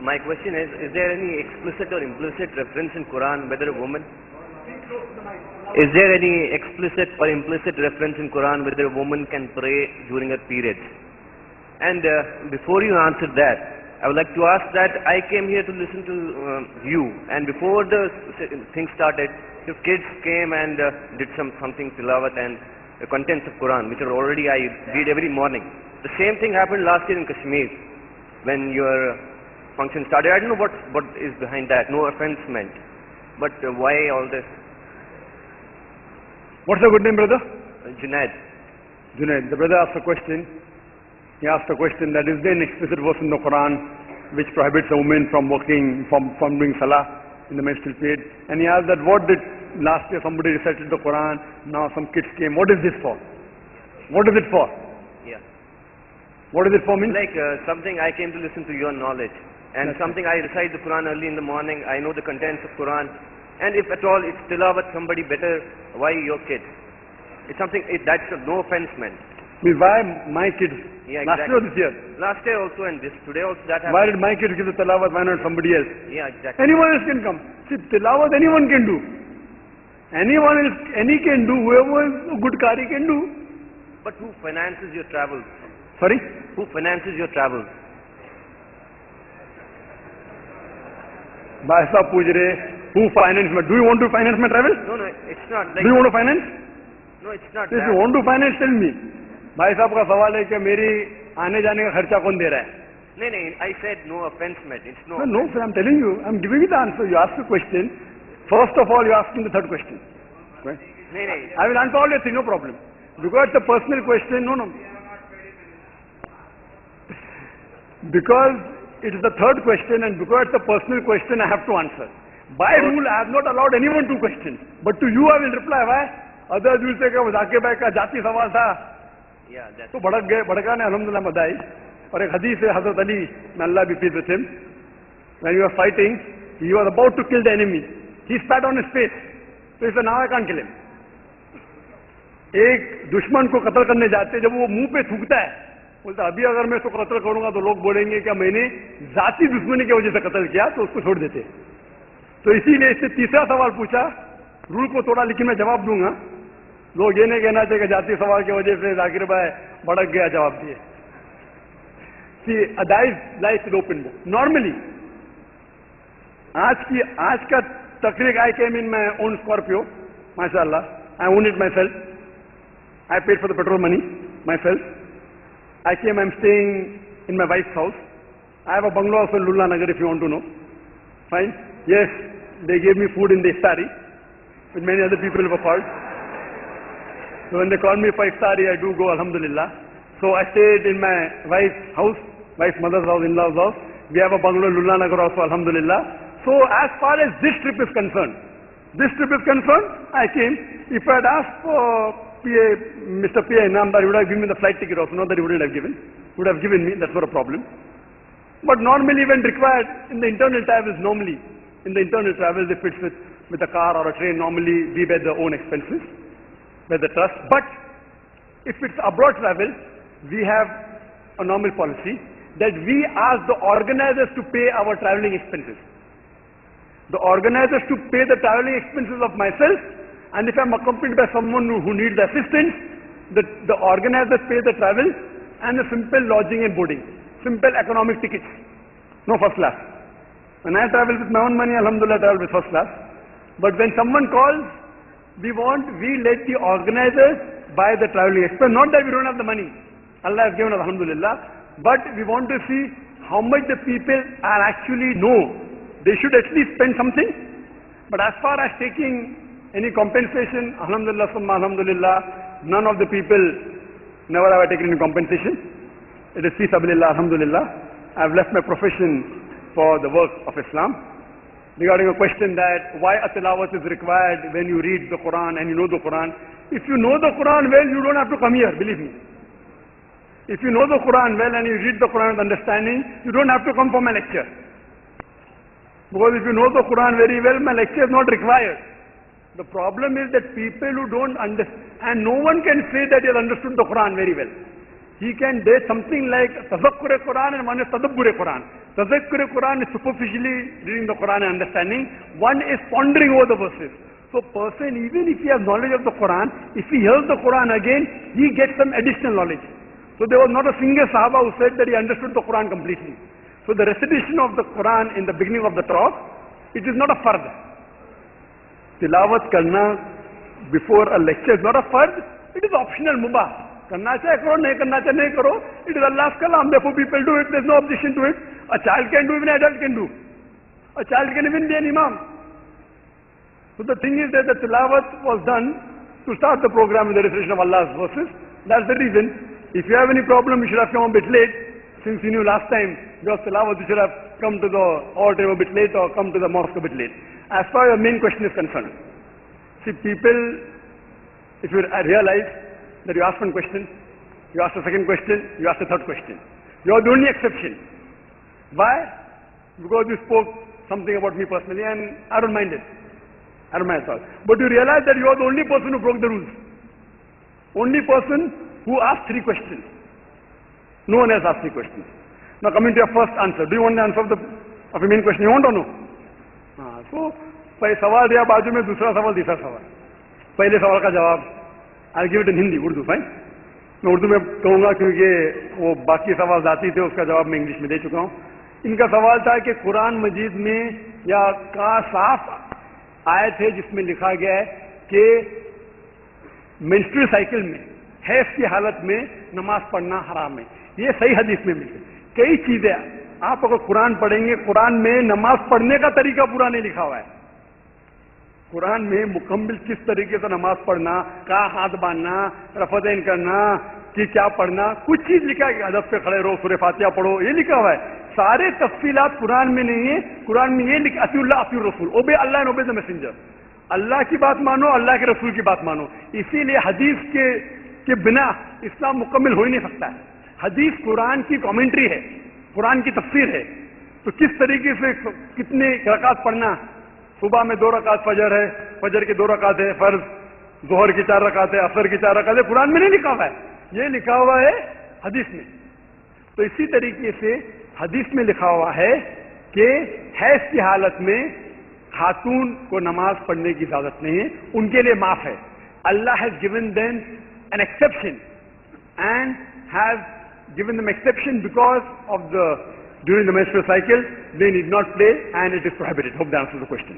My question is there any explicit or implicit reference in Quran whether a woman? Is there any explicit or implicit reference in Quran whether a woman can pray during her periods? And before you answer that, I would like to ask that I came here to listen to you, and before the thing started, if kids came and did something tilawat and the contents of Quran, which are already I read every morning. The same thing happened last year in Kashmir when your function started. I don't know what is behind that. No offense meant, but why all this? What's your good name, brother? Junaid. Junaid. The brother asked a question. He asked a question that is there an explicit verse in the Quran which prohibits a woman from working, from doing salah in the menstrual period? And he asked that what did last year somebody recited the Quran, now some kids came. What is this for? What is it for? Yeah. What is it for means? Like something I came to listen to your knowledge, and something I recite the Quran early in the morning. I know the contents of Quran, and if at all it's tilawat somebody better, why your kids? It's something that's no offense meant. Means why my kids? Yeah, last exactly. year or this year? Last year also and today also that happened. Why did my kids give the tilawat? Why not somebody else? Yeah, exactly. Anyone else can come. See, tilawat anyone can do. Anyone else, any can do. Whoever is a good qari can do. But who finances your travels? Sorry? Who finances your travels? Bhai sahab pooch rahe, who finance me? Do you want to finance my travel? No, it's not. Like, do you want to finance? No, it's not. If you want to finance, tell me. भाई साहब का सवाल है कि मेरी आने जाने का खर्चा कौन दे रहा है? नहीं, I said no offense meant. It's no. No, sir, I'm telling you. I'm giving you the answer. You ask a question. First of all, you're asking the third question. Right? No. I will answer all your things, no problem. Because it's a personal question, no. Because it is the third question, and because it's a personal question, I have to answer. By rule, I have not allowed anyone to question. But to you, I will reply. Why? Others will say कि Zakir Naik का जाति सवाल था. Yeah, that's. तो भड़क गए, भड़का ने अल्हम्दुलिल्लाह बधाई. और एक हदीस है हज़रत Ali, may Allah be pleased with him. When he was fighting, he was about to kill the enemy. He spat on his face. So he said, now I can't kill him. एक दुश्मन को कत्ल करने जाते जब वो मुंह पे थूकता है, बोलता अभी अगर मैं इसको कत्ल करूंगा तो लोग बोलेंगे कि मैंने जाति दुश्मनी की वजह से कत्ल किया, तो उसको छोड़ देते. तो इसीलिए इससे तीसरा सवाल पूछा, रूल को तोड़ा, लेकिन मैं जवाब दूंगा. लोग ये नहीं कहना चाहिए कि जाति सवाल की वजह से जाकिर भाई भड़क गया, जवाब दिए. See, life is open book. Normally, आज का तकरीक, I came in my own Scorpio, mashallah. I own it myself. I paid for the petrol money myself. I came, I'm staying in my wife's house. I have a bungalow also in Lulla Nagar if you want to know. Fine. Yes, they gave me food in the iftari, which many other people have called. So when they call me for iftari, I do go, alhamdulillah. So I stayed in my wife's house, wife's mother's house, in-law's house. We have a bungalow in Lulla Nagar also, alhamdulillah. So as far as this trip is concerned, I came. If I had asked for Mr. P.A. Inamdar, he would have given me the flight ticket also, not that he wouldn't have given. He would have given me, that's not a problem. But normally when required, in the internal travels, if it's with a car or a train, normally we bear the own expenses, bear the trust. But if it's abroad travel, we have a normal policy that we ask the organizers to pay our traveling expenses. The organizers to pay the traveling expenses of myself, and if I'm accompanied by someone who needs assistance, the organizers pay the travel and the simple lodging and boarding, simple economic tickets, no first class. When I travel with my own money, alhamdulillah, I travel with first class. But when someone calls, we let the organizers buy the traveling expense. Not that we don't have the money. Allah has given us, alhamdulillah. But we want to see how much the people are actually know. They should at least spend something. But as far as taking any compensation, alhamdulillah, summa alhamdulillah, none of the people, never have I taken any compensation. It is fi sabilillah, alhamdulillah. I have left my profession for the work of Islam. Regarding a question that why a tilawat is required when you read the Quran and you know the Quran. If you know the Quran well, you don't have to come here, believe me. If you know the Quran well and you read the Quran with understanding, you don't have to come for my lecture. Because if you know the Quran very well, my lecture is not required. The problem is that people who don't understand, and no one can say that he has understood the Quran very well. he can say something like Tazakkur Quran and one is Tadabbur Quran. Tazakkur Quran is superficially reading the Quran and understanding. One is pondering over the verses. So person, even if he has knowledge of the Quran, if he hears the Quran again, he gets some additional knowledge. So there was not a single Sahaba who said that he understood the Quran completely. So the recitation of the Quran in the beginning of the talk, it is not a fard. Tilawat karna before a lecture is not a fard, it is optional, mubah. Karna chahe karo, nahi karna chahe nahi karo. It is Allah's kalam, therefore people do it, there is no objection to it. A child can do, even an adult can do. A child can even be an imam. So the thing is that the tilawat was done to start the program with the recitation of Allah's verses. That's the reason. If you have any problem, you should have come a bit late. Since you knew last time, your tilawat, you should have come to the auditorium a bit late or come to the mosque a bit late. As far as your main question is concerned, see people, if you realize that you ask one question, you ask the second question, you ask the third question. You are the only exception. Why? Because you spoke something about me personally and I don't mind it. I don't mind at all. But you realize that you are the only person who broke the rules. Only person who asked 3 questions. No one else asked 3 questions. Now coming to your first answer. Do you want the answer of your main question? You want or no? So, पहले सवाल दिया बाजू में दूसरा सवाल तीसरा सवाल. पहले सवाल का जवाब I'll give it in Hindi, Urdu, fine? मैं उर्दू में कहूँगा क्योंकि वो बाकी सवाल जाती थे उसका जवाब मैं इंग्लिश में दे चुका हूँ. इनका सवाल था कि कुरान मजीद में या का साफ आयत है जिसमें लिखा गया है कि मेंस्ट्रुअल साइकिल में हैज की हालत में नमाज पढ़ना हराम है. ये सही हदीस में मिलती है. कई चीजें आप अगर कुरान पढ़ेंगे, कुरान में नमाज पढ़ने का तरीका पूरा नहीं लिखा हुआ है. कुरान में मुकम्मल किस तरीके से नमाज पढ़ना, कहाँ हाथ बांधना, रफतैन करना, कि क्या पढ़ना, कुछ चीज लिखा है. अदब पे खड़े रहो, सूरह फातिहा पढ़ो, ये लिखा हुआ है. सारे तफसीलात कुरान में नहीं है. कुरान में ये लिखा अतिउल्लाह अतिउर रसूल, ओबे अल्लाह एंड ओबे द मैसेंजर. अल्लाह की बात मानो, अल्लाह के रसूल की बात मानो. इसीलिए हदीस के बिना इस्लाम मुकम्मल हो ही नहीं सकता है. हदीस कुरान की कमेंट्री है, कुरान की तफसीर है. तो किस तरीके से कितने रकात पढ़ना, सुबह में 2 रकात फजर है, फजर के 2 रकात है फर्ज, जोहर की 4 रकात है, असर की 4 रकात है, कुरान में नहीं लिखा हुआ है. ये लिखा हुआ है हदीस में. तो इसी तरीके से हदीस में लिखा हुआ है कि हैज की हालत में खातून को नमाज पढ़ने की इजाजत नहीं है, उनके लिए माफ है. Allah has given them an exception and has given them exception because of during the menstrual cycle, they need not pray and it is prohibited. Hope that answers the question.